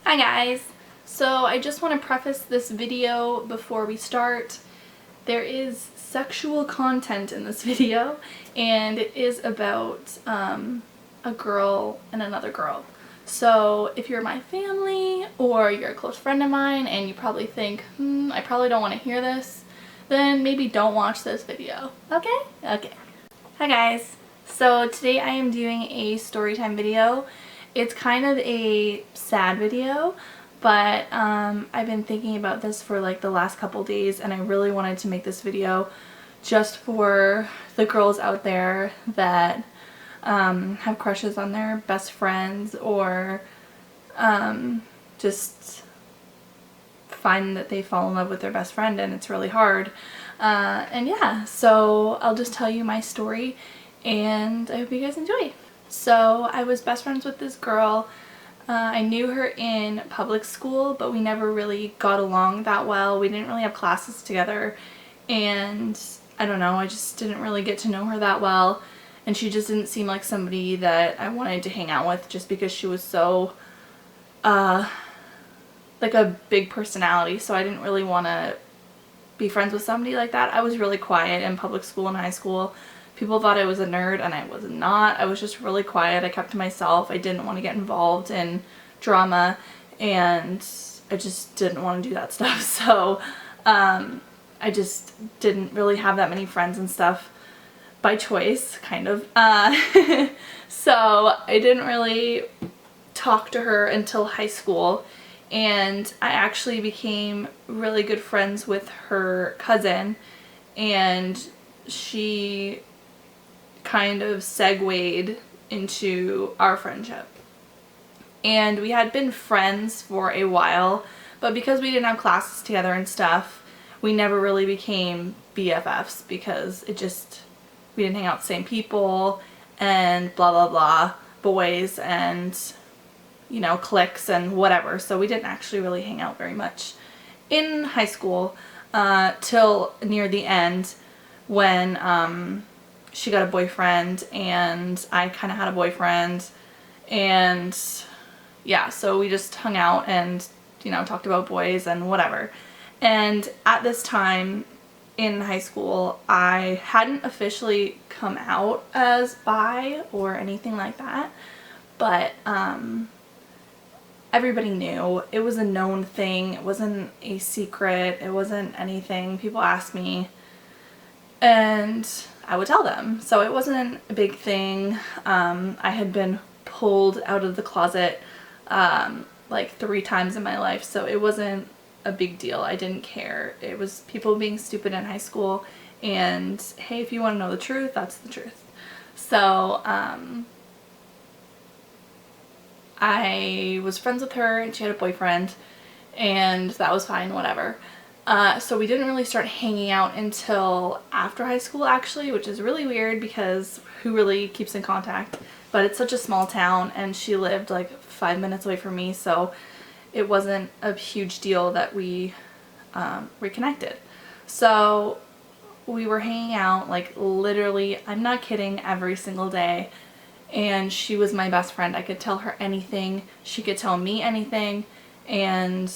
Hi guys! So I just want to preface this video before we start. There is sexual content in this video and it is about a girl and another girl. So if you're my family or you're a close friend of mine and you probably think, I probably don't want to hear this, then maybe don't watch this video. Okay? Okay. Hi guys! So today I am doing a storytime video. It's kind of a sad video, but I've been thinking about this for like the last couple days and I really wanted to make this video just for the girls out there that have crushes on their best friends or just find that they fall in love with their best friend and it's really hard. And yeah, so I'll just tell you my story and I hope you guys enjoy. So I was best friends with this girl. I knew her in public school, but we never really got along that well. We didn't really have classes together and I don't know, I just didn't really get to know her that well and she just didn't seem like somebody that I wanted to hang out with just because she was so like a big personality, so I didn't really want to be friends with somebody like that. I was really quiet in public school and high school. People thought I was a nerd and I was not. I was just really quiet. I kept to myself. I didn't want to get involved in drama and I just didn't want to do that stuff. So I just didn't really have that many friends and stuff by choice, kind of. So I didn't really talk to her until high school and I actually became really good friends with her cousin and she kind of segued into our friendship. And we had been friends for a while, but because we didn't have classes together and stuff, we never really became BFFs because it just, we didn't hang out with the same people and blah blah blah, boys and you know, cliques and whatever. So we didn't actually really hang out very much in high school till near the end when she got a boyfriend and I kind of had a boyfriend and yeah, so we just hung out and you know, talked about boys and whatever. And at this time in high school I hadn't officially come out as bi or anything like that, but everybody knew. It was a known thing. It wasn't a secret. It wasn't anything. People asked me and I would tell them. So it wasn't a big thing. I had been pulled out of the closet like 3 times in my life, so it wasn't a big deal. I didn't care. It was people being stupid in high school and hey, if you want to know the truth, that's the truth. So I was friends with her and she had a boyfriend and that was fine, whatever. So we didn't really start hanging out until after high school actually, which is really weird because who really keeps in contact? But it's such a small town and she lived like 5 minutes away from me, so it wasn't a huge deal that we reconnected. So we were hanging out like literally, I'm not kidding, every single day. And she was my best friend. I could tell her anything. She could tell me anything. And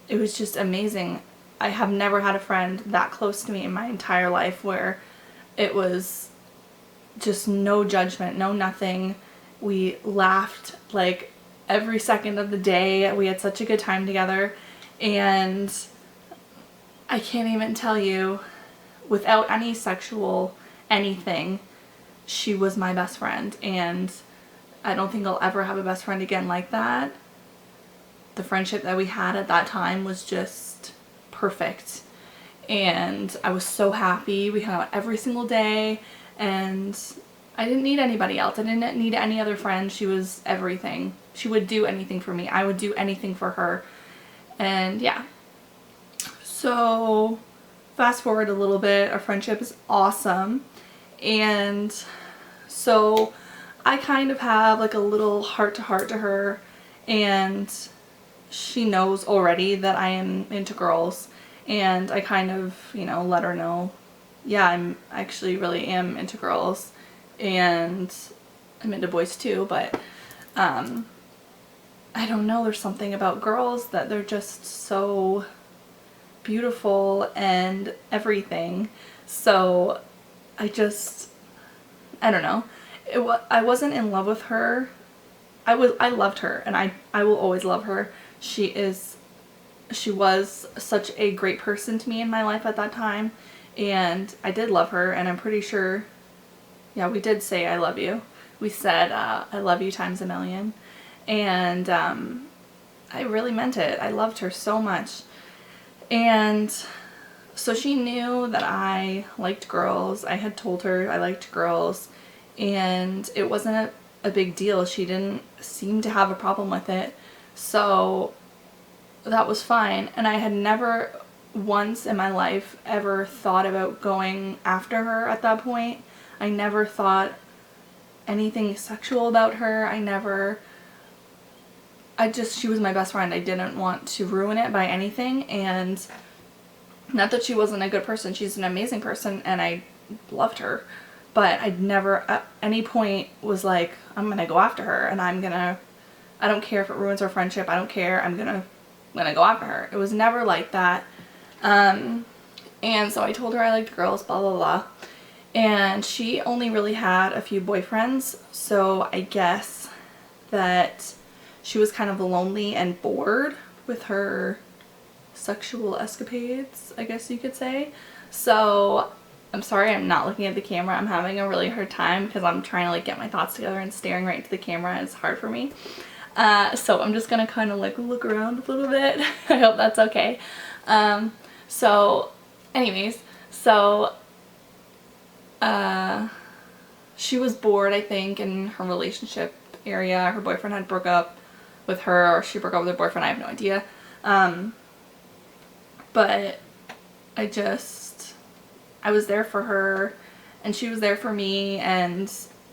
it was just amazing. I have never had a friend that close to me in my entire life where it was just no judgment, no nothing. We laughed like every second of the day. We had such a good time together. And I can't even tell you, without any sexual anything, she was my best friend and I don't think I'll ever have a best friend again like that. The friendship that we had at that time was just perfect and I was so happy. We hung out every single day and I didn't need anybody else. I didn't need any other friend. She was everything. She would do anything for me. I would do anything for her. And yeah. So fast forward a little bit, our friendship is awesome. And so I kind of have like a little heart-to-heart to her and she knows already that I am into girls and I kind of, you know, let her know, yeah, I'm actually really am into girls and I'm into boys too, but I don't know, there's something about girls that they're just so beautiful and everything. So I don't know. I wasn't in love with her. I loved her, and I will always love her. She was such a great person to me in my life at that time, and I did love her, and I'm pretty sure, yeah, we did say I love you. We said I love you times a million, and I really meant it. I loved her so much. And so she knew that I liked girls. I had told her I liked girls, and it wasn't a big deal. She didn't seem to have a problem with it. So that was fine. And I had never once in my life ever thought about going after her at that point. I never thought anything sexual about her. She was my best friend. I didn't want to ruin it by anything, and not that she wasn't a good person. She's an amazing person, and I loved her, but I'd never at any point was like, I'm gonna go after her, and I don't care if it ruins our friendship. I don't care. I'm gonna go after her. It was never like that. And so I told her I liked girls, blah, blah, blah. And she only really had a few boyfriends, so I guess that she was kind of lonely and bored with her sexual escapades, I guess you could say. So I'm sorry I'm not looking at the camera. I'm having a really hard time because I'm trying to like get my thoughts together, and staring right into the camera is hard for me. So I'm just gonna kind of like look around a little bit. I hope that's okay. So anyways, so she was bored, I think, in her relationship area. Her boyfriend had broke up with her, or she broke up with her boyfriend, I have no idea. But I was there for her, and she was there for me, and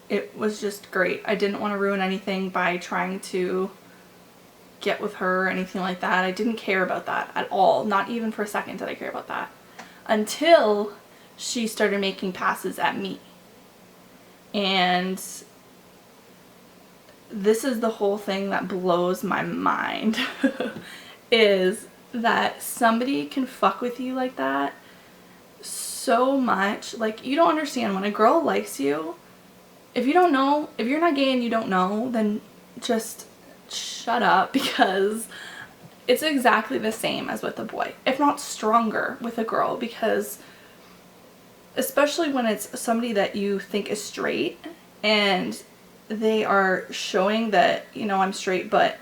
it was just great. I didn't want to ruin anything by trying to get with her or anything like that. I didn't care about that at all. Not even for a second did I care about that. Until she started making passes at me. And this is the whole thing that blows my mind. Is that somebody can fuck with you like that so much. Like, you don't understand. When a girl likes you, if you don't know, if you're not gay and you don't know, then just shut up, because it's exactly the same as with a boy, if not stronger with a girl, because especially when it's somebody that you think is straight and they are showing that, you know, I'm straight, but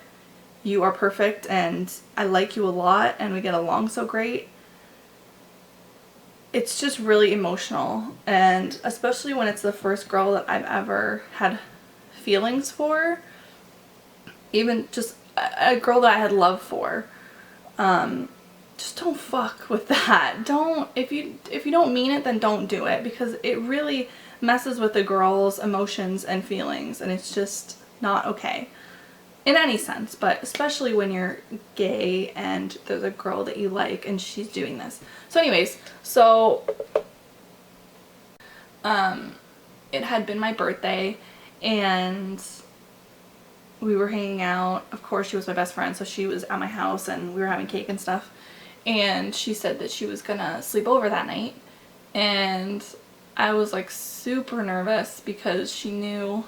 you are perfect and I like you a lot and we get along so great. It's just really emotional, and especially when it's the first girl that I've ever had feelings for, even just a girl that I had love for. Just don't fuck with that. Don't, if you don't mean it, then don't do it, because it really messes with the girl's emotions and feelings, and it's just not okay in any sense, but especially when you're gay and there's a girl that you like and she's doing this. So anyways, so it had been my birthday and we were hanging out. Of course, she was my best friend, so she was at my house and we were having cake and stuff, and she said that she was gonna sleep over that night, and I was like super nervous because she knew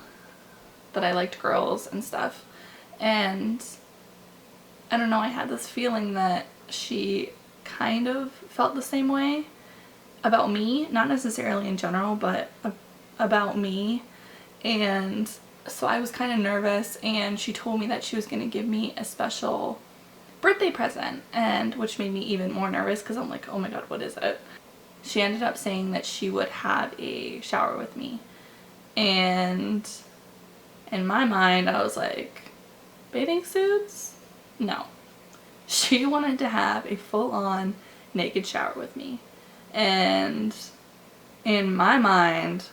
that I liked girls and stuff. And I don't know, I had this feeling that she kind of felt the same way about me, not necessarily in general, but about me. And so I was kind of nervous, and she told me that she was going to give me a special birthday present, and which made me even more nervous because I'm like, oh my god, what is it? She ended up saying that she would have a shower with me, and in my mind I was like, bathing suits? No. She wanted to have a full-on naked shower with me. And in my mind,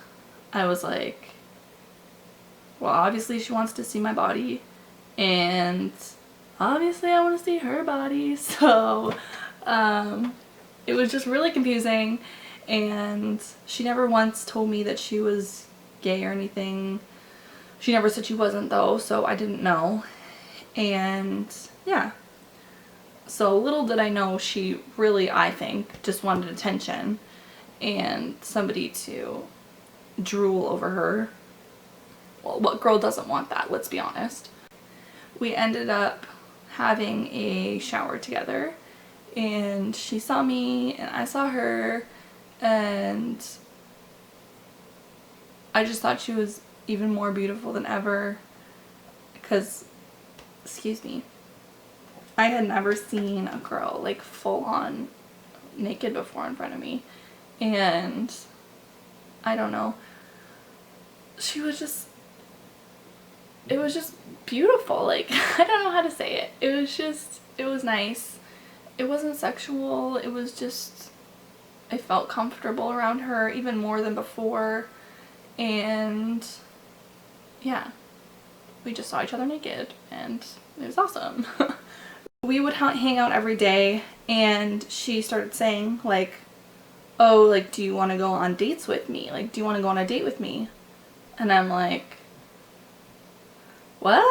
I was like, well, obviously she wants to see my body, and obviously I want to see her body. So it was just really confusing, and she never once told me that she was gay or anything. She never said she wasn't, though, so I didn't know. And yeah. So little did I know she really, I think, just wanted attention and somebody to drool over her. Well, what girl doesn't want that? Let's be honest. We ended up having a shower together, and she saw me and I saw her, and I just thought she was even more beautiful than ever because, excuse me, I had never seen a girl like full on naked before in front of me, and I don't know, she was just, it was just beautiful. Like, I don't know how to say it. It was just, it was nice. It wasn't sexual. It was just, I felt comfortable around her even more than before. And yeah, we just saw each other naked and it was awesome. We would hang out every day, and she started saying like, oh, like, do you want to go on dates with me? Like, do you want to go on a date with me? And I'm like, what?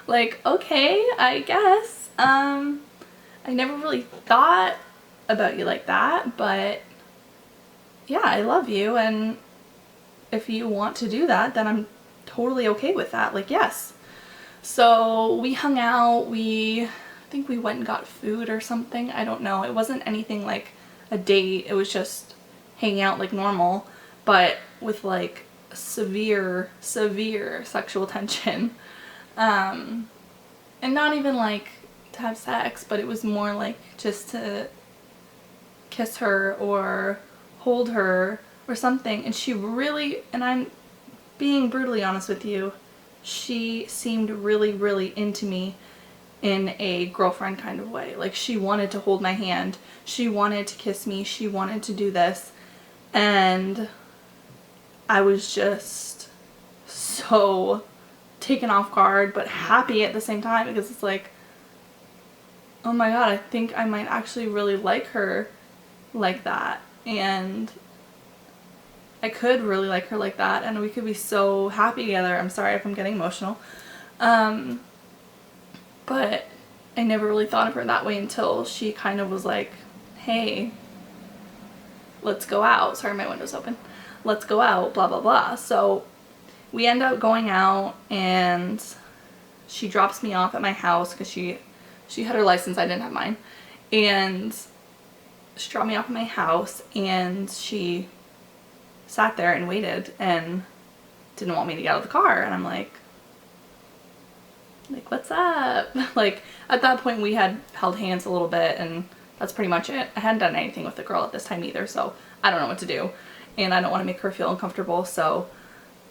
Like, okay, I guess. I never really thought about you like that, but yeah, I love you, and if you want to do that, then I'm totally okay with that. Like, yes. So we hung out, I think we went and got food or something. I don't know. It wasn't anything like a date. It was just hanging out like normal, but with like severe sexual tension. And not even like to have sex, but it was more like just to kiss her or hold her or something. And she really, and I'm being brutally honest with you, she seemed really into me in a girlfriend kind of way. Like, she wanted to hold my hand, she wanted to kiss me, she wanted to do this, and I was just so taken off guard but happy at the same time, because it's like, oh my god, I think I might actually really like her like that, and I could really like her like that, and we could be so happy together. I'm sorry if I'm getting emotional. But I never really thought of her that way until she kind of was like, hey, let's go out. Sorry, my window's open. Let's go out, blah, blah, blah. So we end up going out, and she drops me off at my house because she had her license. I didn't have mine. And she dropped me off at my house, and she sat there and waited and didn't want me to get out of the car. And I'm like, what's up? Like, at that point we had held hands a little bit, and that's pretty much it. I hadn't done anything with the girl at this time either, so I don't know what to do, and I don't want to make her feel uncomfortable, so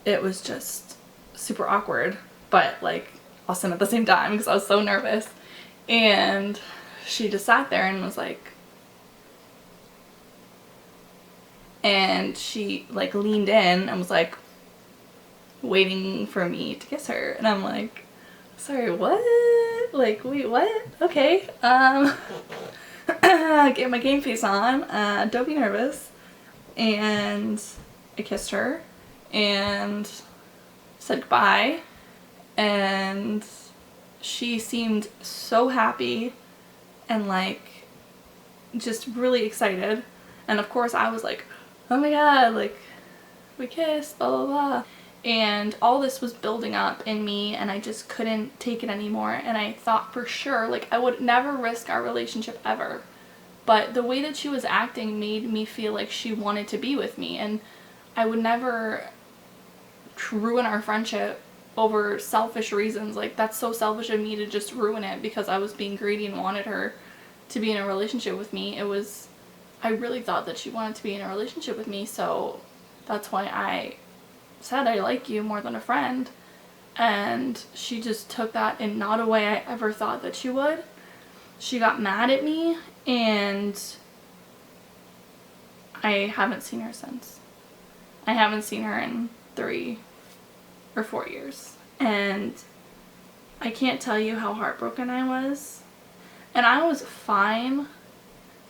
it was just super awkward, but like awesome at the same time because I was so nervous. And she just sat there and was like, and she like leaned in and was like waiting for me to kiss her, and I'm like, sorry, what? Like, wait, what? Okay, get my game face on, don't be nervous. And I kissed her and said goodbye, and she seemed so happy and like just really excited, and of course I was like, oh my god, like, we kissed, blah blah blah. And all this was building up in me, and I just couldn't take it anymore, and I thought for sure, like, I would never risk our relationship ever. But the way that she was acting made me feel like she wanted to be with me, and I would never ruin our friendship over selfish reasons. Like, that's so selfish of me to just ruin it because I was being greedy and wanted her to be in a relationship with me. I really thought that she wanted to be in a relationship with me, so that's why I said I like you more than a friend. And she just took that in not a way I ever thought that she would. She got mad at me, and I haven't seen her since. I haven't seen her in 3 or 4 years, and I can't tell you how heartbroken I was. And I was fine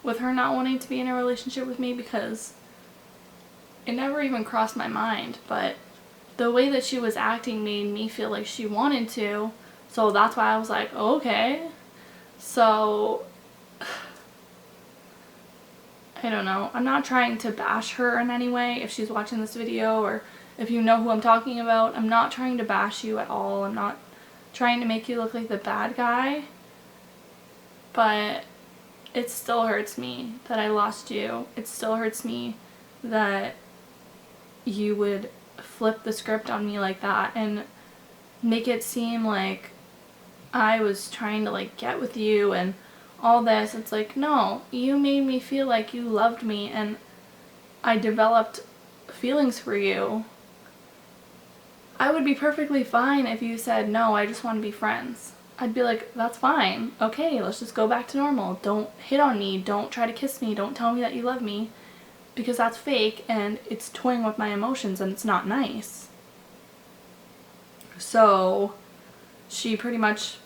with her not wanting to be in a relationship with me because it never even crossed my mind, but the way that she was acting made me feel like she wanted to. So that's why I was like, okay. So, I don't know. I'm not trying to bash her in any way if she's watching this video, or if you know who I'm talking about. I'm not trying to bash you at all. I'm not trying to make you look like the bad guy. But it still hurts me that I lost you. It still hurts me that you would flip the script on me like that and make it seem like I was trying to like get with you and all this. It's like, no, you made me feel like you loved me and I developed feelings for you. I would be perfectly fine if you said, no, I just want to be friends. I'd be like, that's fine. Okay, let's just go back to normal. Don't hit on me. Don't try to kiss me. Don't tell me that you love me. Because that's fake and it's toying with my emotions and it's not nice. So she pretty much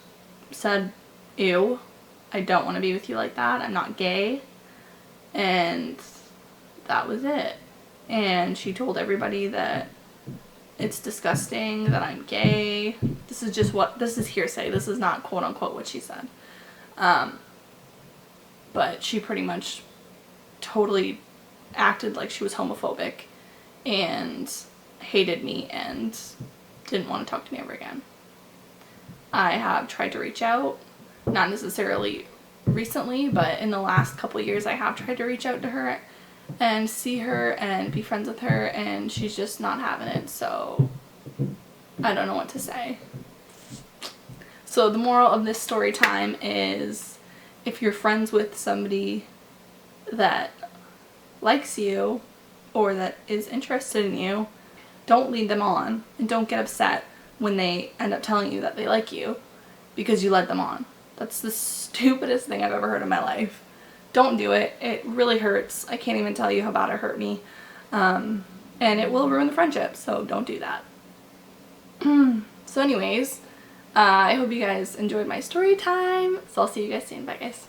said, ew, I don't want to be with you like that. I'm not gay. And that was it. And she told everybody that it's disgusting that I'm gay. This is hearsay. This is not quote unquote what she said. But she pretty much totally acted like she was homophobic and hated me and didn't want to talk to me ever again. I have tried to reach out, not necessarily recently, but in the last couple of years I have tried to reach out to her and see her and be friends with her, and she's just not having it, so I don't know what to say. So the moral of this story time is, if you're friends with somebody that likes you or that is interested in you, don't lead them on and don't get upset when they end up telling you that they like you because you led them on. That's the stupidest thing I've ever heard in my life. Don't do it. It really hurts. I can't even tell you how bad it hurt me. And it will ruin the friendship, so don't do that. So anyways, I hope you guys enjoyed my story time. So I'll see you guys soon. Bye guys.